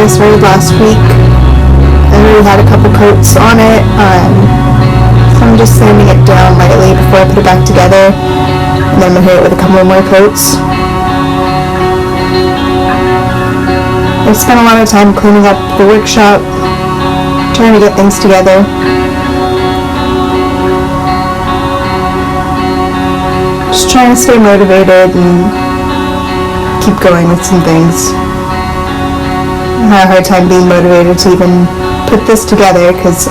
I started last week. I already had a couple coats on it, so I'm just sanding it down lightly before I put it back together, and then I'm going to hit it with a couple more coats. I spent a lot of time cleaning up the workshop, trying to get things together. Just trying to stay motivated and keep going with some things. I had a hard time being motivated to even put this together because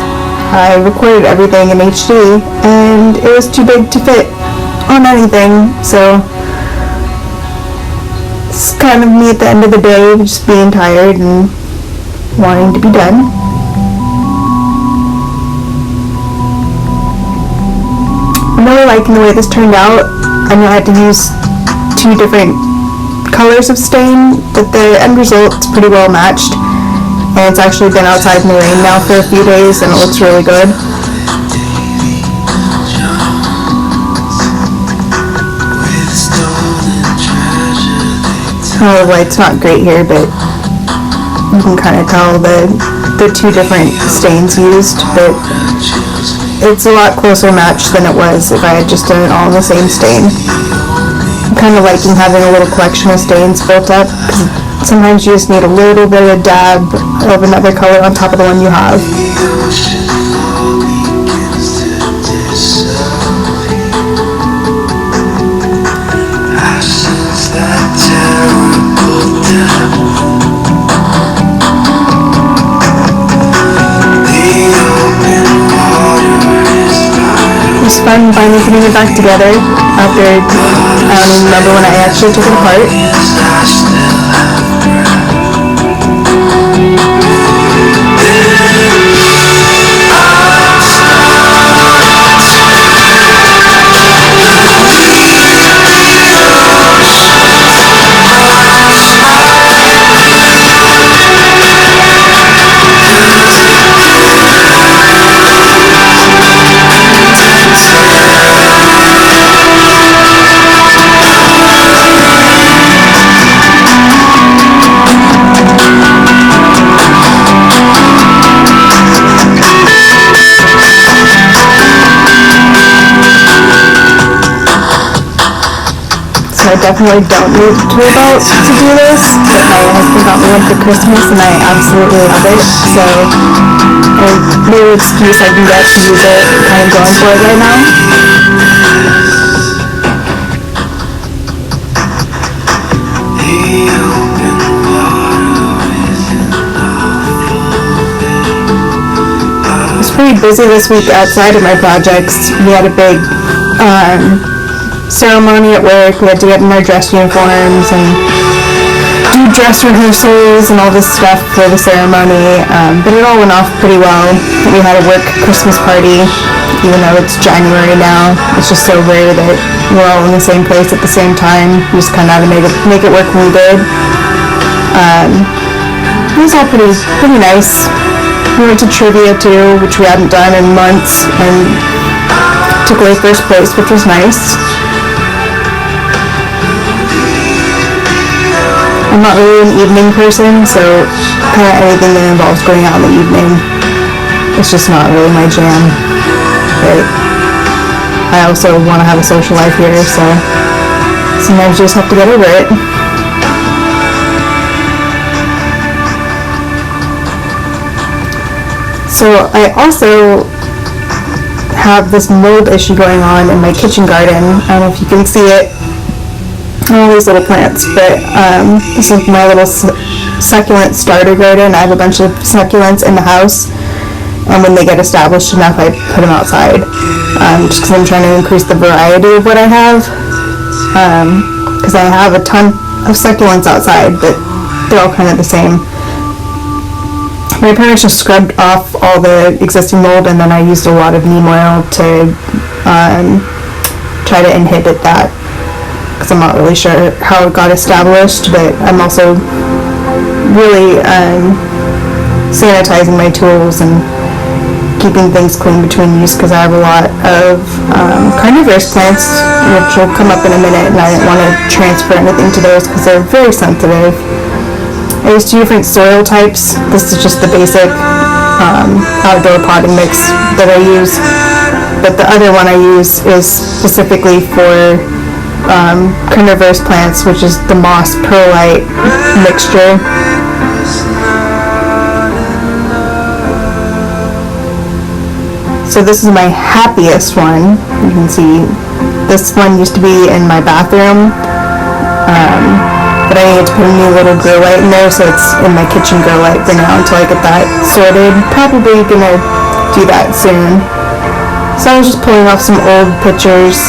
I recorded everything in HD and it was too big to fit on anything, so it's kind of me at the end of the day just being tired and wanting to be done. I'm really liking the way this turned out. I know I had to use 2 different colors of stain, but the end result's pretty well matched, and it's actually been outside in the rain now for a few days and it looks really good. Oh, the light's not great here, but you can kind of tell the 2 different stains used, but it's a lot closer matched than it was if I had just done it all in the same stain. I'm kind of liking having a little collection of stains built up, because sometimes you just need a little bit of a dab of another color on top of the one you have. It was fun finally putting it back together after I don't even remember when I actually took it apart. I definitely don't need tour belt to do this, but my husband got me one for Christmas and I absolutely love it, so no excuse I can get to use it. I'm kind of going for it right now. I was pretty busy this week outside of my projects. We had a big ceremony at work. We had to get in our dress uniforms and do dress rehearsals and all this stuff for the ceremony, but it all went off pretty well. We had a work Christmas party, even though it's January now. It's just so rare that we're all in the same place at the same time. We just kind of had to make it work when we did. It was all pretty nice. We went to trivia too, which we hadn't done in months, and took away first place, which was nice. I'm not really an evening person, so kind of anything that involves going out in the evening, it's just not really my jam. But I also want to have a social life here, so sometimes you just have to get over it. So I also have this mold issue going on in my kitchen garden. I don't know if you can see it. All these little plants, but this is my little succulent starter garden. I have a bunch of succulents in the house, and when they get established enough, I put them outside, just because I'm trying to increase the variety of what I have, because I have a ton of succulents outside, but they're all kind of the same. My parents just scrubbed off all the existing mold, and then I used a lot of neem oil to try to inhibit that, because I'm not really sure how it got established, but I'm also really sanitizing my tools and keeping things clean between use, because I have a lot of carnivorous plants, which will come up in a minute, and I didn't want to transfer anything to those because they're very sensitive. I use 2 different soil types. This is just the basic outdoor potting mix that I use. But the other one I use is specifically for carnivorous plants, which is the moss perlite mixture. So this is my happiest one. You can see this one used to be in my bathroom, but I need to put a new little grow light in there, so it's in my kitchen grow light for now until I get that sorted. Probably gonna do that soon. So I was just pulling off some old pictures,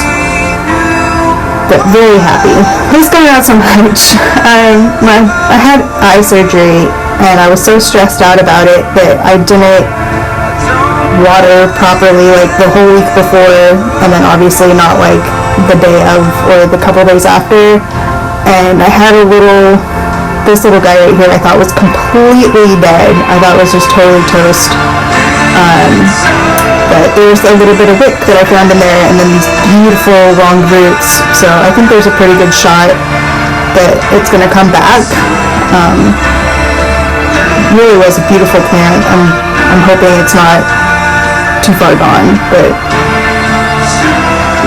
but very happy. What's going on so much? I had eye surgery, and I was so stressed out about it that I didn't water properly like the whole week before, and then obviously not like the day of or the couple days after. And I had this little guy right here I thought was completely dead. I thought was just totally toast. But there's a little bit of wick that I found in there, and then these beautiful long roots. So I think there's a pretty good shot that it's gonna come back. Really was a beautiful plant. I'm hoping it's not too far gone, but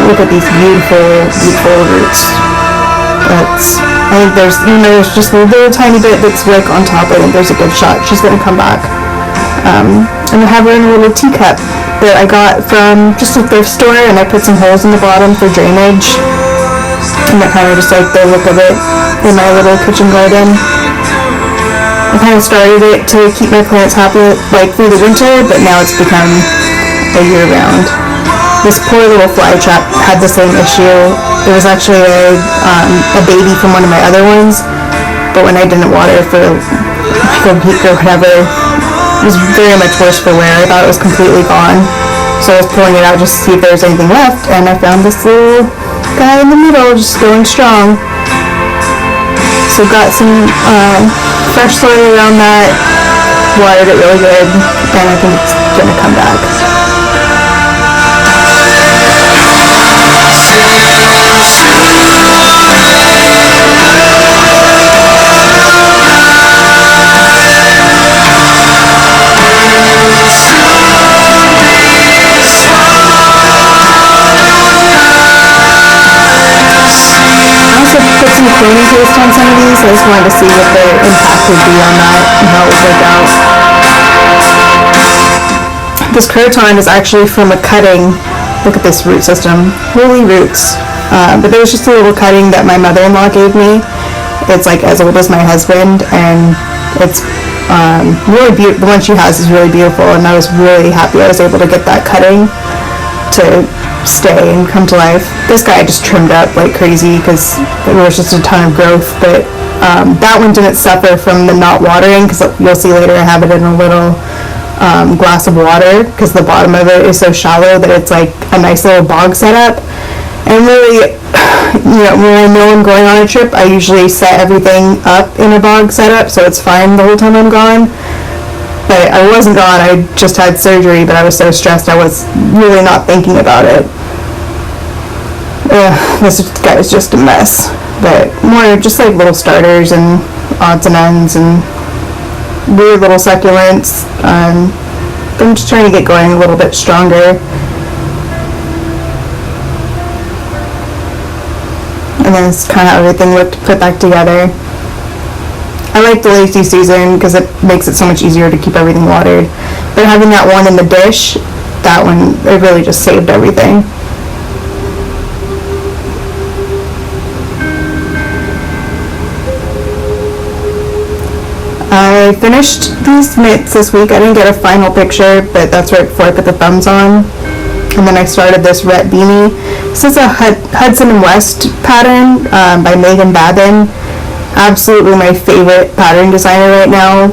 look at these beautiful, beautiful roots. I think there's just a little tiny bit that's wick on top. I think there's a good shot she's gonna come back. And I have her in a little teacup that I got from just a thrift store, and I put some holes in the bottom for drainage, and I kind of just like the look of it in my little kitchen garden. I kind of started it to keep my plants happy like through the winter, but now it's become a year-round. This poor little fly trap had the same issue. It was actually a baby from one of my other ones, but when I didn't water for like a week or whatever, it was very much worse for wear. I thought it was completely gone. So I was pulling it out just to see if there was anything left, and I found this little guy in the middle just going strong. So got some fresh soil around that, watered it really good, and I think it's gonna come back. Cleaning paste on some of these. I just wanted to see what the impact would be on that and how it would work out. This croton is actually from a cutting. Look at this root system. Holy roots. But there was just a little cutting that my mother-in-law gave me. It's like as old as my husband, and it's really beautiful. The one she has is really beautiful, and I was really happy I was able to get that cutting to stay and come to life. This guy just trimmed up like crazy because there was just a ton of growth, but that one didn't suffer from the not watering, because you'll see later I have it in a little glass of water because the bottom of it is so shallow that it's like a nice little bog setup. And really, when I know I'm going on a trip, I usually set everything up in a bog setup, so it's fine the whole time I'm gone. But I wasn't gone, I just had surgery, but I was so stressed I was really not thinking about it. This guy was just a mess. But more just like little starters and odds and ends and weird little succulents. I'm just trying to get going a little bit stronger. And then it's kind of how everything looked put back together. I like the lazy Susan because it makes it so much easier to keep everything watered. But having that one in the dish, that one, it really just saved everything. I finished these mitts this week. I didn't get a final picture, but that's right before I put the thumbs on. And then I started this Rhett beanie. This is a Hudson and West pattern by Megan Babin. Absolutely my favorite pattern designer right now.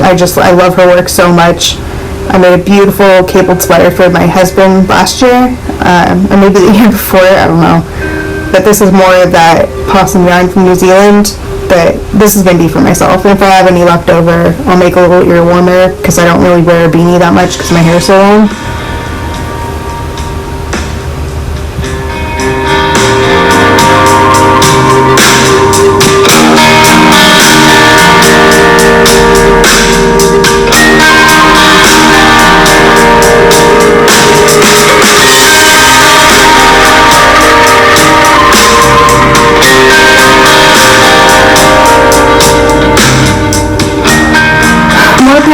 I love her work so much. I made a beautiful cabled sweater for my husband last year, or maybe the year before, I don't know. But this is more of that possum yarn from New Zealand, but this is going to be for myself. And if I have any left over, I'll make a little ear warmer because I don't really wear a beanie that much because my hair is so long.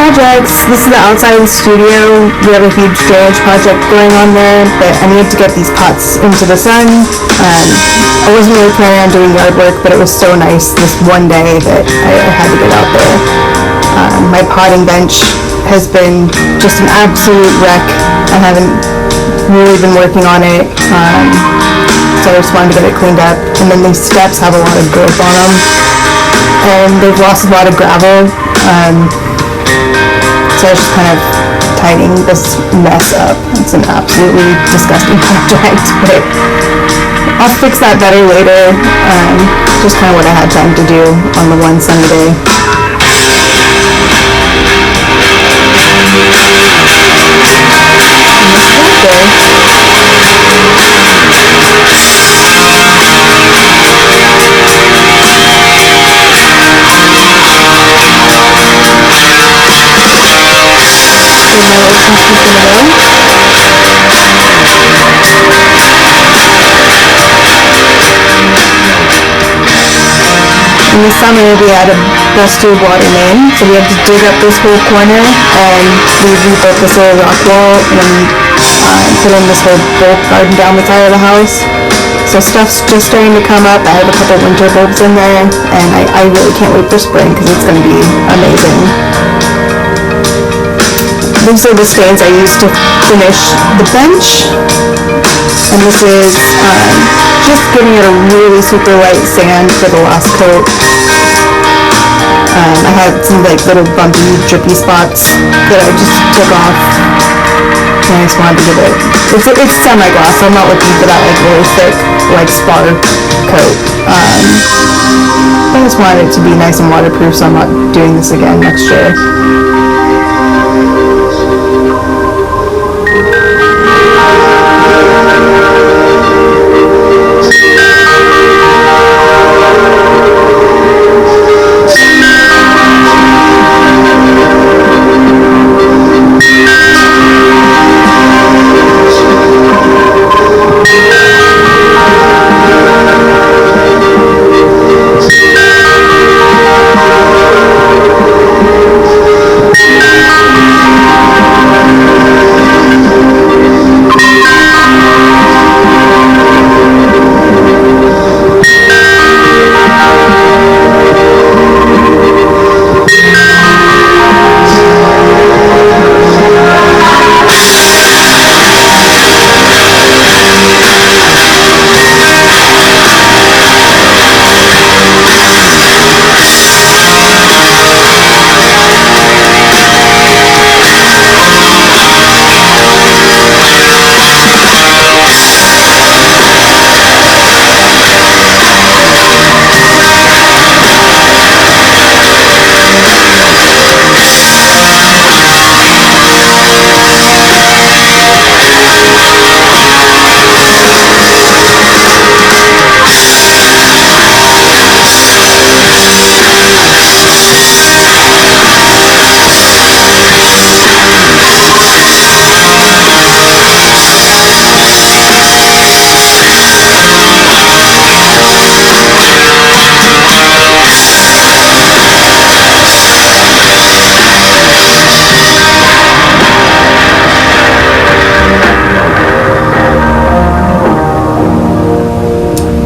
projects. This is the outside of the studio. We have a huge drainage project going on there, but I needed to get these pots into the sun. I wasn't really planning on doing yard work, but it was so nice this one day that I had to get out there. My potting bench has been just an absolute wreck. I haven't really been working on it, so I just wanted to get it cleaned up. And then these steps have a lot of growth on them, and they've lost a lot of gravel. So I was just kind of tidying this mess up. It's an absolutely disgusting project, but I'll fix that better later. Just kind of what I had time to do on the one sunny day. In the summer, we had a busted water main, so we had to dig up this whole corner, and we rebuilt this little rock wall and put in this whole bulb garden down the side of the house. So stuff's just starting to come up. I have a couple winter bulbs in there, and I really can't wait for spring because it's going to be amazing. These are the stains I used to finish the bench, and this is just giving it a really super light sand for the last coat. I had some like little bumpy, drippy spots that I just took off, and I just wanted to give it. It's semi-gloss, so I'm not looking for that like really thick, like spar coat. I just wanted it to be nice and waterproof, so I'm not doing this again next year.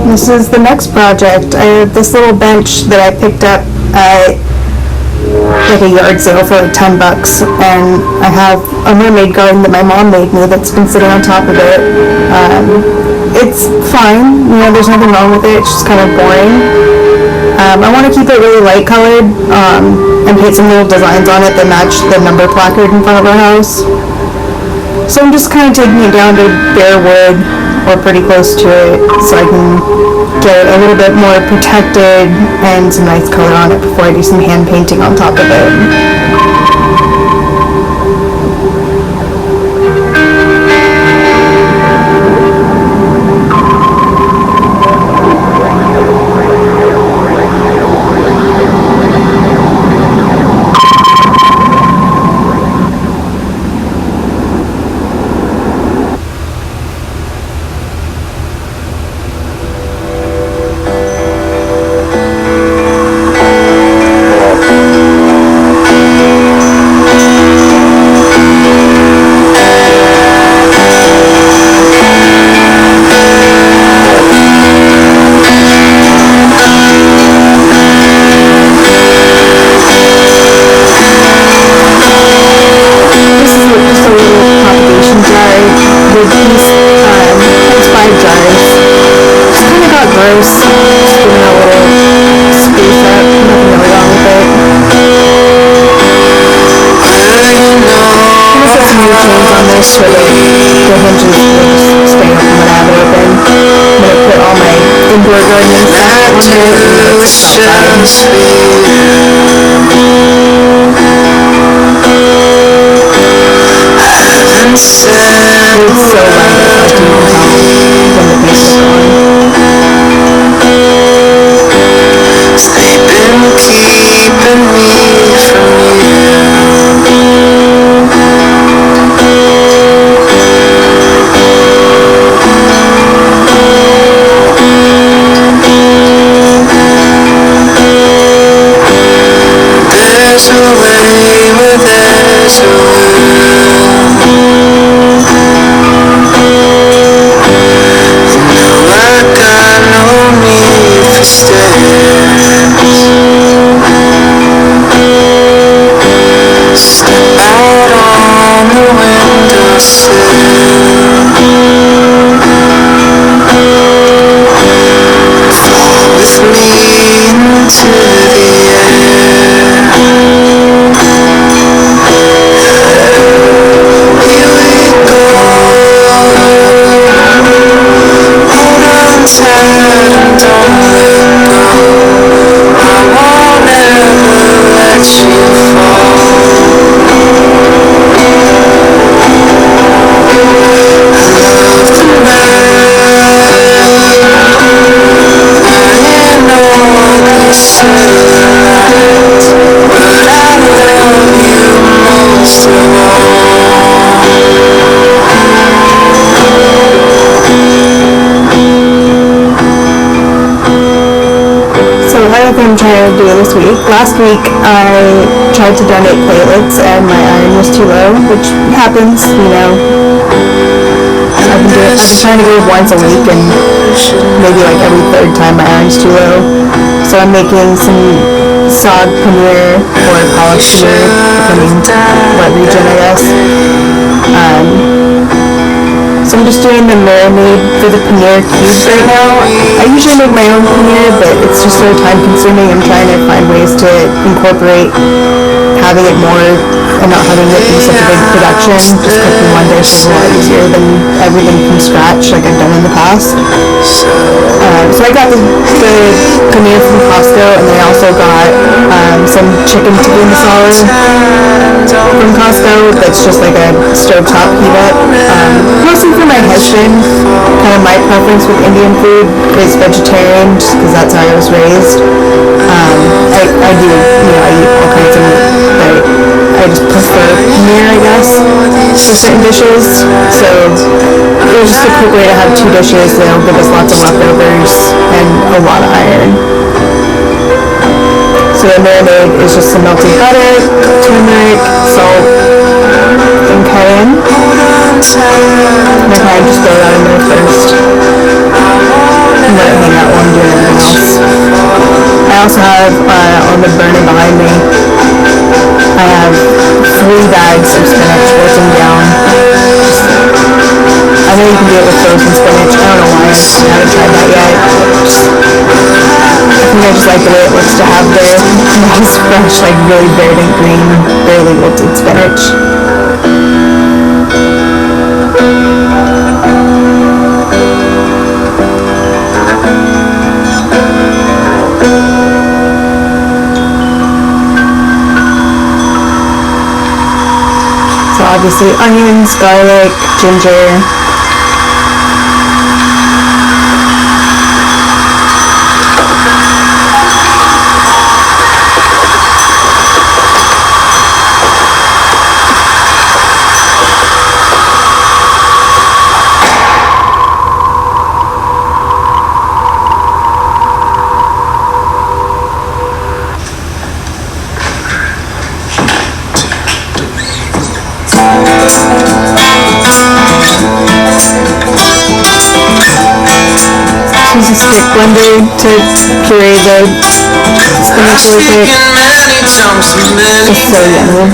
This is the next project. I have this little bench that I picked up at like a yard sale for like $10, and I have a mermaid garden that my mom made me that's been sitting on top of it. It's fine, you know, there's nothing wrong with it, it's just kind of boring. I want to keep it really light colored and paint some little designs on it that match the number placard in front of our house. So I'm just kind of taking it down to bare wood, or pretty close to it, so I can get it a little bit more protected and some nice color on it before I do some hand painting on top of it. so the hinges will just stay open when I have it open. I'm going to put all my indoor gardening stuff on there and it's so loud if I do when the paint is on. They've been keeping me from you. There's a way where there's a will. No, I got no need for stairs. Step out on the windowsill. Fall with me into the air. Here we go. Hold on tight and don't let go. I won't ever let you fall. I love the night, burning all these silhouettes, but I love you most of all. So another thing I'm trying to do this week. Last week I tried to donate platelets and my iron was too low, which happens, you know. I've been trying to go once a week and maybe like every third time my iron's too low. So I'm making some sog paneer or polyp paneer, depending what region I guess. So I'm just doing the marinade for the paneer cubes right now. I usually make my own paneer, but it's just so time consuming. I'm trying to find ways to incorporate having it more and not having it be such a big production. Just cooking one dish is a lot easier than everything from scratch like I've done in the past. So I got the paneer from Costco, and then I also got some chicken tikka masala from Costco that's just like a stovetop heat up. Mostly for my husband. Kind of my preference with Indian food is vegetarian just because that's how I was raised. I do, you know, I eat all kinds of meat, but I just prefer paneer, I guess, for certain dishes. So it was just a quick way to have two dishes that'll give us lots of leftovers and a lot of iron. So the marinade is just some melted butter, turmeric, salt, and cayenne. And I kind of just throw that in there first and let it hang out while I'm doing everything else. I also have on the burner behind me, I have 3 bags of spinach working down. I know you can do it with frozen spinach. I don't know why I haven't tried that yet. I think I just like the way it looks to have the nice fresh, like really verdant green, barely wilted spinach. So obviously onions, garlic, ginger. Use a stick blender to puree the spinach real quick. It's so yummy.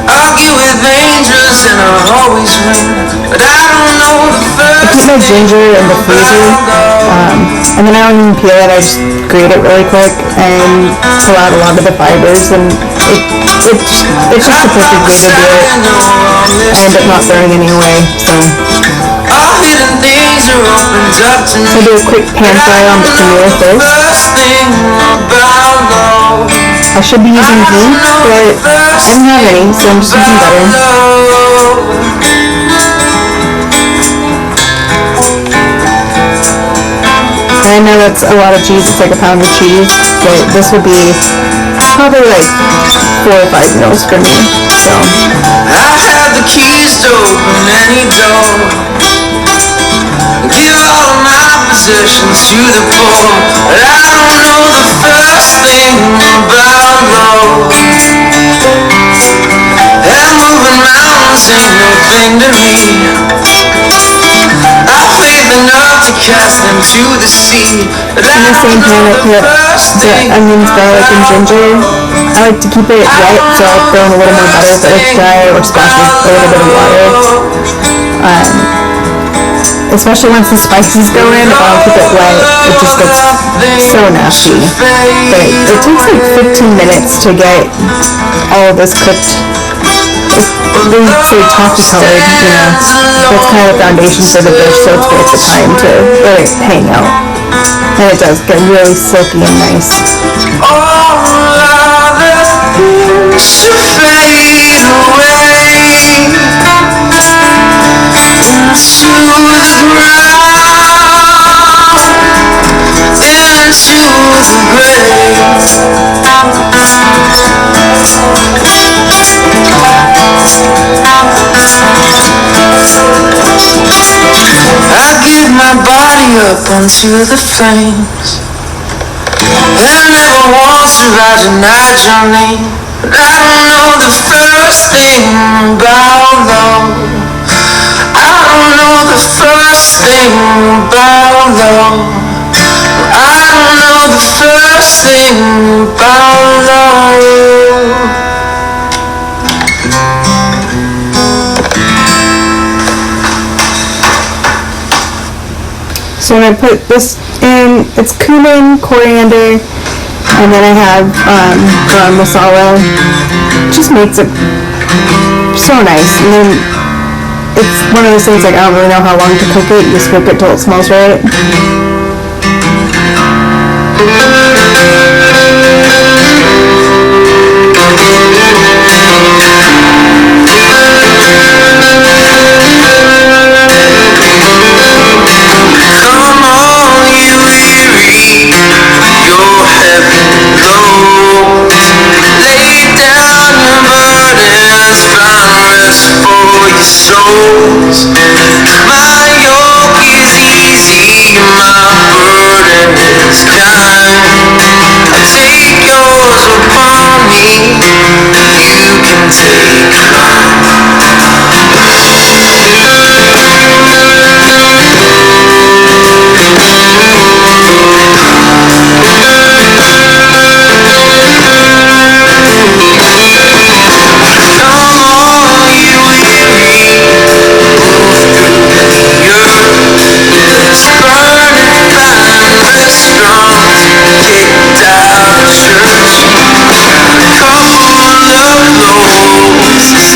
Argue with angels and I always win, but I don't know the first. I put my ginger in the freezer, and then I don't even peel it. I just grate it really quick and pull out a lot of the fibers, and it's just the perfect way to do it. I end up not throwing any away, so All hidden things are opened up to I'll me. do a quick pan fry on the tomato first. First thing about love. I should be using ghee, but I didn't have any, so I'm just using butter. And I know that's a lot of cheese, it's like a pound of cheese, but this will be probably like 4 or 5 meals for me, so. I have the keys to open any door. Give all of my possessions to the poor. But I don't know the first thing about love. And moving mountains ain't no thing to me. I've faith enough to cast them to the sea. But In the same pan I put the onions, garlic, and ginger. I like to keep it wet, so I'll throw in a little more butter if it looks dry, or splash with a little bit of water. Especially once the spices go in, if I don't keep it wet, it just gets so nasty. But it takes like 15 minutes to get all of this cooked. They say toffee colored, that's kind of the foundation for the dish, so it's worth the time to let it hang out. And it does get really silky and nice. All other things should fade away into the I give my body up onto the flames, and I never once survived a night journey. But I don't know the first thing about love. I don't know the first thing about love. I don't know the first thing about love. So when I put this in, it's cumin, coriander, and then I have garam masala. It just makes it so nice. And then it's one of those things like I don't really know how long to cook it. You just cook it till it smells right. Souls. My yoke is easy, my burden is kind. I take yours upon me, you can take kicked out of church. Couple of loaves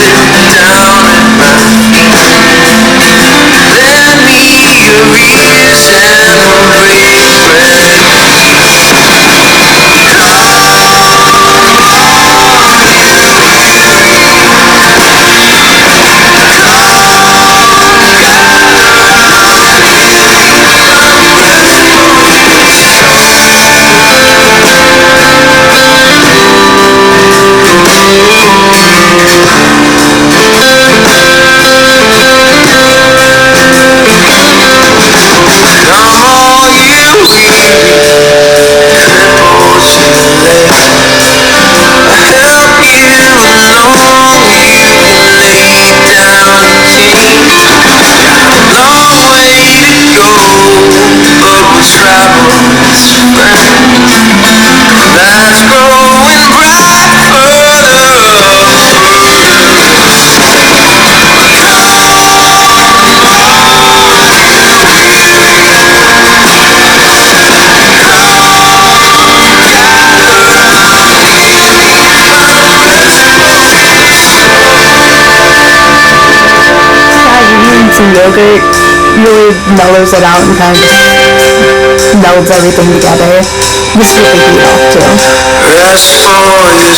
some yogurt really mellows it out and kind of just melds everything together. Just to get the heat off too. Rest for your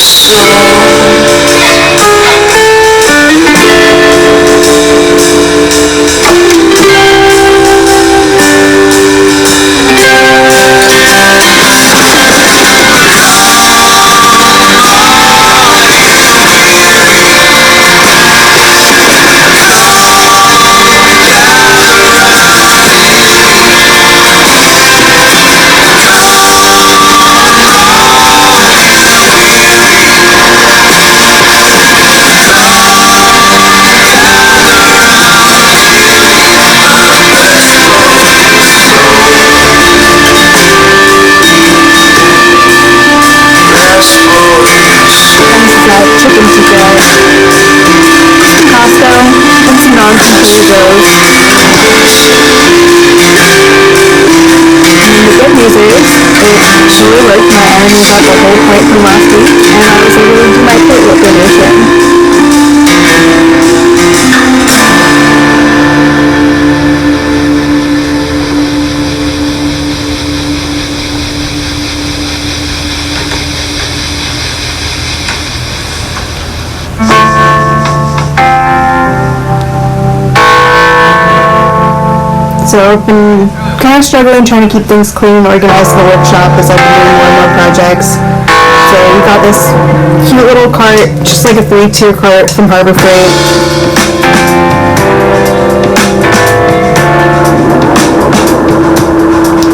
Chicken tikka from Costco and some naan from Trader Joe's. And the good news is, it really worked. My enemy got the whole plate from last week, and I was able to do my platelet donation. So I've been kind of struggling trying to keep things clean and organized in the workshop as I've been doing more and more projects. So we got this cute little cart, just like a 3-tier cart from Harbor Freight.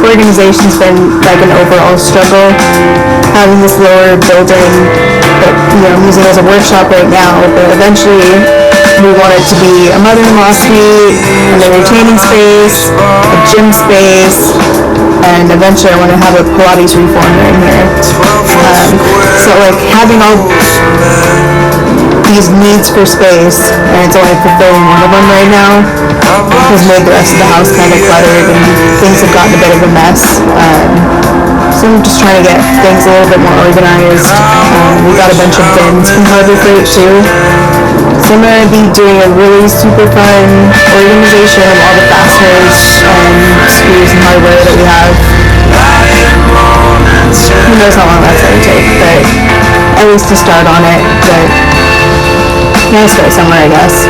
Organization's been like an overall struggle. Having this lower building that I'm using as a workshop right now, but eventually we want it to be a mother-in-law suite, an entertaining space, a gym space, and eventually I want to have a Pilates reformer in here. So like having all these needs for space, and it's only fulfilling one of them right now, has made the rest of the house kind of cluttered and things have gotten a bit of a mess. So I'm just trying to get things a little bit more organized. We got a bunch of bins from Harbor Freight too. So I'm going to be doing a really super fun organization of all the fasteners and screws and hardware that we have. Who knows how long that's going to take, but at least to start on it. But yeah, start somewhere, I guess.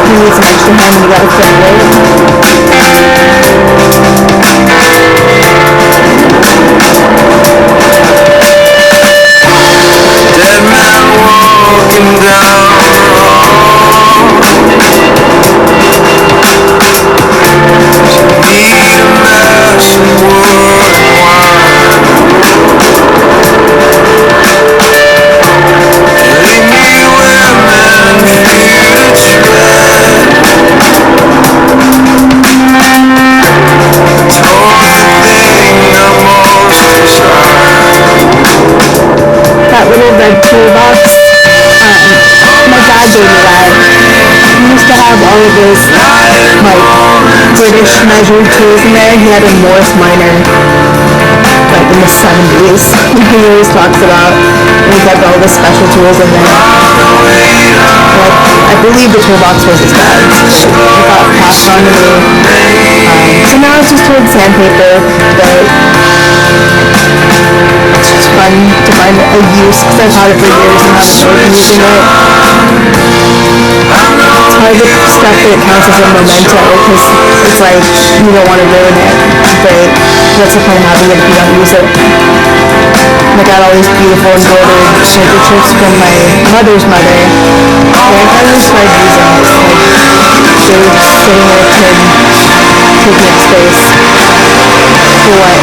You need some extra hand and you gotta fit Dead man walking down need a mash of wood and wine. Leave me women fear to tread. That little red toolbox, my dad gave me that. He used to have all of his, like, British measured tools in there. He had a Morse minor, like, in the 70s. He always talks about, and he kept all the special tools in there. Like, I believe the toolbox was his dad's, but it got passed on to me. So now it's just towards sandpaper, but it's just fun to find a use because I've had it for years and haven't been using it. It's hard to stuff that it counts as a memento because it's like you don't want to ruin it, but what's the point of having it if you don't use it? I got all these beautiful embroidered handkerchiefs from my mother's mother, and I finally started using it. Like, they were just sitting there taking up space. For what?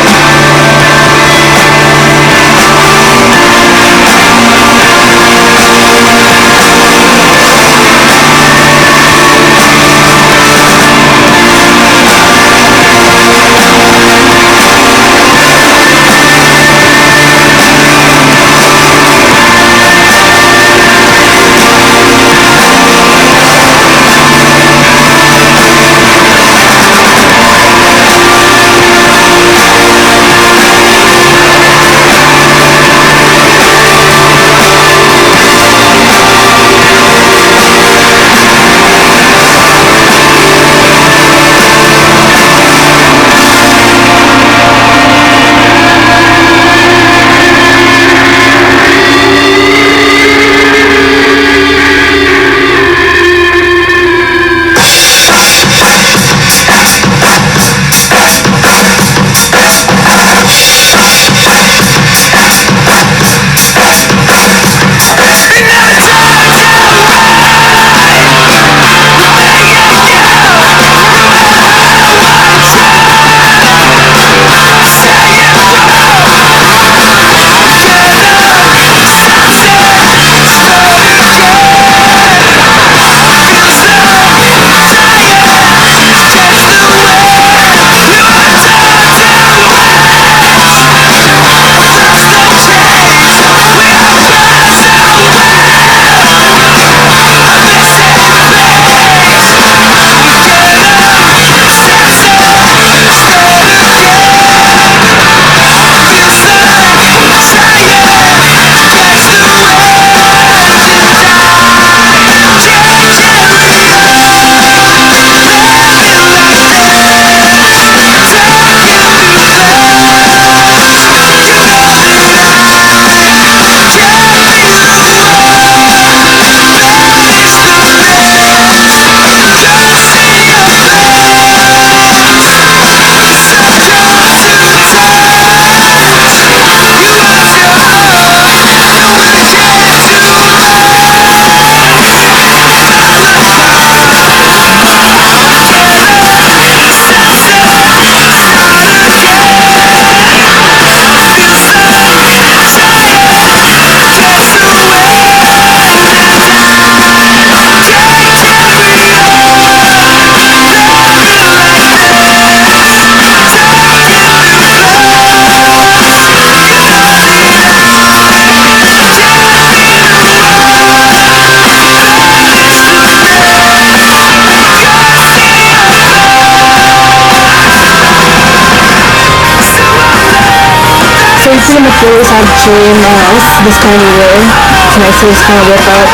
doesn't much always have chili in my house this time of year. It's nice to just kind of whip up.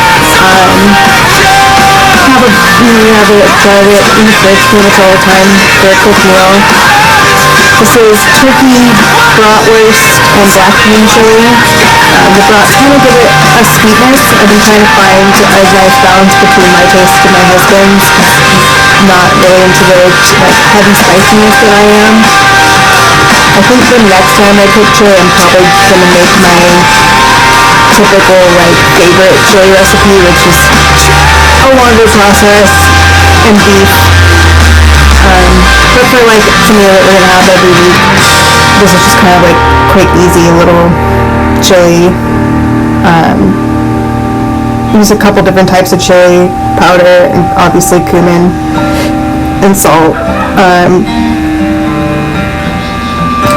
We have a jar of it in the fridge pretty much all the time for a quick meal. This is turkey, bratwurst, and black bean chili. The brats kind of give it a sweetness. I've been trying to find a nice balance between my taste and my husband's. Not really into the heavy spiciness that I am. I think the next time I cook chili, I'm probably gonna make my typical favorite chili recipe, which is a longer process and beef. But for something that we're gonna have every week, this is just kind of quick, easy little chili. Use a couple different types of chili powder, and obviously cumin and salt.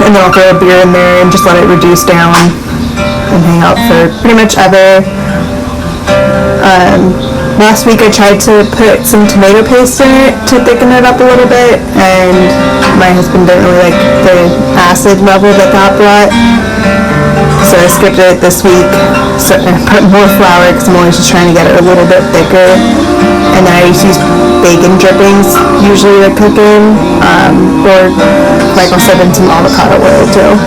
And then I'll throw a beer in there and just let it reduce down and hang out for pretty much ever. Last week I tried to put some tomato paste in it to thicken it up a little bit, and my husband didn't really like the acid level that brought, so I skipped it this week. So I put more flour because I'm always just trying to get it a little bit thicker, and then I just use bacon drippings usually to cook in, or like I'll set in some avocado oil too.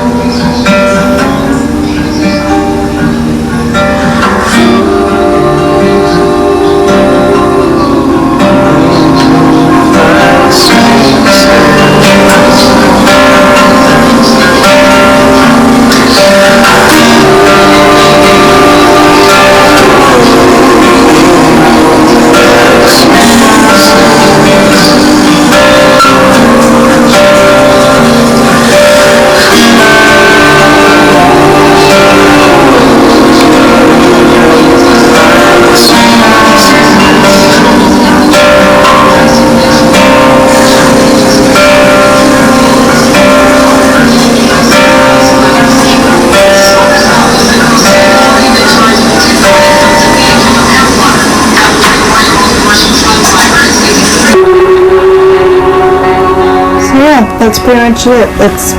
That's pretty much it. It's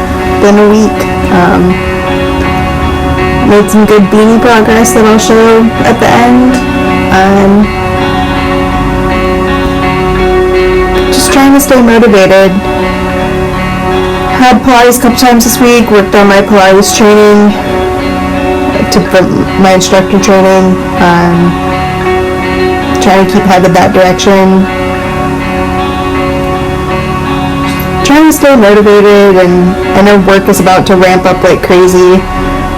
been a week. Made some good beanie progress that I'll show at the end. Just trying to stay motivated. Had Pilates a couple times this week, worked on my Pilates training, my instructor training, trying to keep headed that direction. Trying to stay motivated, and I know work is about to ramp up like crazy,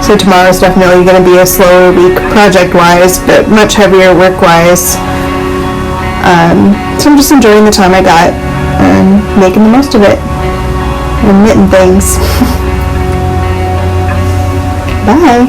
so tomorrow's definitely going to be a slower week project-wise, but much heavier work-wise. So I'm just enjoying the time I got and making the most of it and knitting things. Bye!